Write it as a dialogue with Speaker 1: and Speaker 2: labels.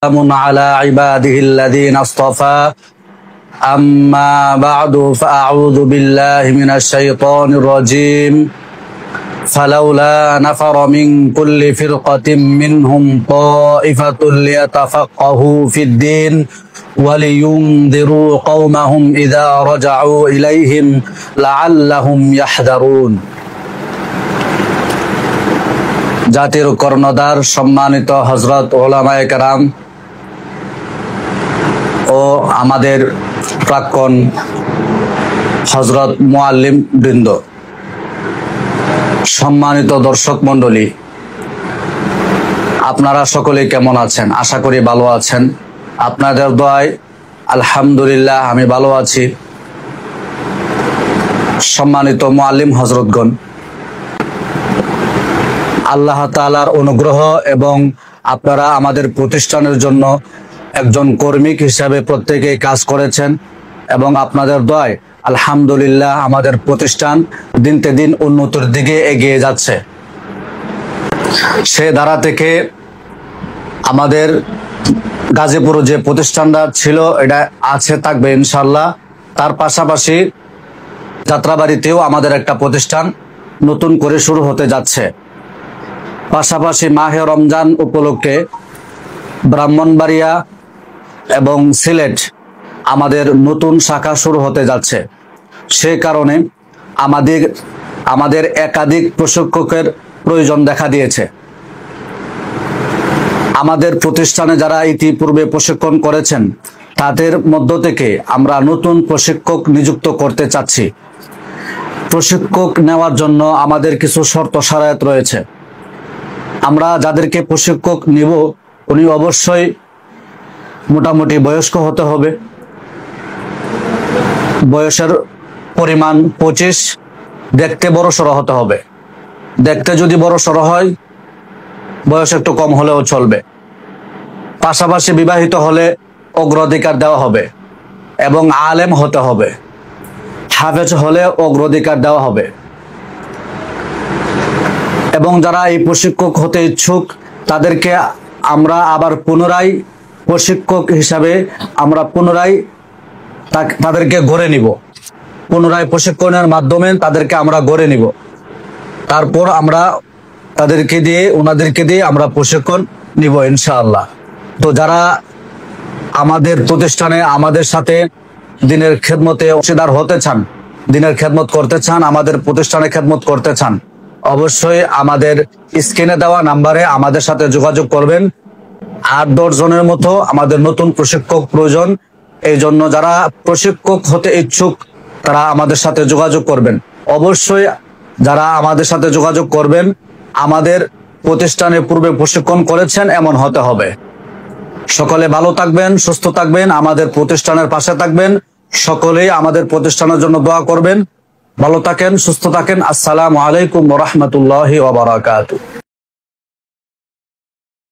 Speaker 1: على عباده الذين اصطفى أما بعد فأعوذ بالله من الشيطان الرجيم فلولا نفر من كل فرقة منهم طائفة ليتفقهوا في الدين ولينذروا قومهم إذا رجعوا إليهم لعلهم يحذرون। জাতির কর্ণধার সম্মানিত হযরত উলামায়ে কেরাম ও আমাদের প্রাক্তন হযরত মুআল্লিম বৃন্দ, সম্মানিত দর্শক মণ্ডলী, আপনারা সকলে কেমন আছেন? আশা করি ভালো আছেন। আপনাদের দোয়ায় আলহামদুলিল্লাহ আমি ভালো আছি। সম্মানিত মুআল্লিম হযরতগণ, আল্লাহ তাআলার অনুগ্রহ এবং আপনারা আমাদের প্রতিষ্ঠানের জন্য একজন কর্মী হিসাবে প্রত্যেকেই কাজ করেছেন এবং আপনাদের দোয়ায় আলহামদুলিল্লাহ আমাদের প্রতিষ্ঠান দিনকে দিন উন্নতির দিকে এগিয়ে যাচ্ছে। সে ধারা থেকে আমাদের গাজীপুরে যে প্রতিষ্ঠানটা ছিল এটা আছে, থাকবে ইনশাআল্লাহ। তার পাশাপাশি যাত্রাবাড়িতেও আমাদের একটা প্রতিষ্ঠান নতুন করে শুরু হতে যাচ্ছে। পাশাপাশি মাহে রমজান উপলক্ষে ব্রাহ্মণবাড়িয়া এবং সিলেট আমাদের নতুন শাখা শুরু হতে যাচ্ছে। সেই কারণে আমাদের একাধিক প্রশিক্ষকের প্রয়োজন দেখা দিয়েছে। আমাদের প্রতিষ্ঠানে যারা ইতিপূর্বে প্রশিক্ষণ করেছেন তাদের মধ্য থেকে আমরা নতুন প্রশিক্ষক নিযুক্ত করতে চাচ্ছি। প্রশিক্ষক নেওয়ার জন্য আমাদের কিছু শর্ত শরায়ত রয়েছে। আমরা যাদেরকে প্রশিক্ষক নিব উনি অবশ্যই মোটামুটি বয়স্ক হতে হবে। বয়সের পরিমাণ 25, দেখতে বড় সড়ো হতে হবে। দেখতে যদি বড় সড়ো হয়, বয়স একটু কম হলেও চলবে। পাশাপাশি বিবাহিত হলে অগ্রাধিকার দেওয়া হবে এবং আলেম হতে হবে। হাফেজ হলে অগ্রাধিকার দেওয়া হবে। এবং যারা এই প্রশিক্ষক হতে ইচ্ছুক তাদেরকে আমরা আবার পুনরায় প্রশিক্ষক হিসাবে আমরা তাদেরকে গড়ে নিব। পুনরায় প্রশিক্ষণের মাধ্যমে তাদেরকে আমরা গড়ে নিব। তারপর আমরা ওনাদেরকে দিয়ে আমরা প্রশিক্ষণ নিব ইনশাআল্লাহ। তো যারা আমাদের প্রতিষ্ঠানে আমাদের সাথে দিনের খেদমতে অংশীদার হতে চান, দিনের খেদমত করতে চান, আমাদের প্রতিষ্ঠানে খেদমত করতে চান, অবশ্যই আমাদের স্ক্রিনে দেওয়া নাম্বারে আমাদের সাথে যোগাযোগ করবেন। 8-10 জনের মতো আমাদের নতুন প্রশিক্ষক প্রয়োজন। এই জন্য যারা প্রশিক্ষক হতে ইচ্ছুক তারা আমাদের সাথে যোগাযোগ করবেন। অবশ্যই যারা আমাদের সাথে যোগাযোগ করবেন আমাদের প্রতিষ্ঠানে পূর্বে প্রশিক্ষণ করেছেন এমন হতে হবে। সকলে ভালো থাকবেন, সুস্থ থাকবেন, আমাদের প্রতিষ্ঠানের পাশে থাকবেন। সকলেই আমাদের প্রতিষ্ঠানের জন্য দোয়া করবেন। ভালো থাকেন, সুস্থ থাকেন। আসসালামু আলাইকুম ওয়া রাহমাতুল্লাহি ওয়া বারাকাতুহু।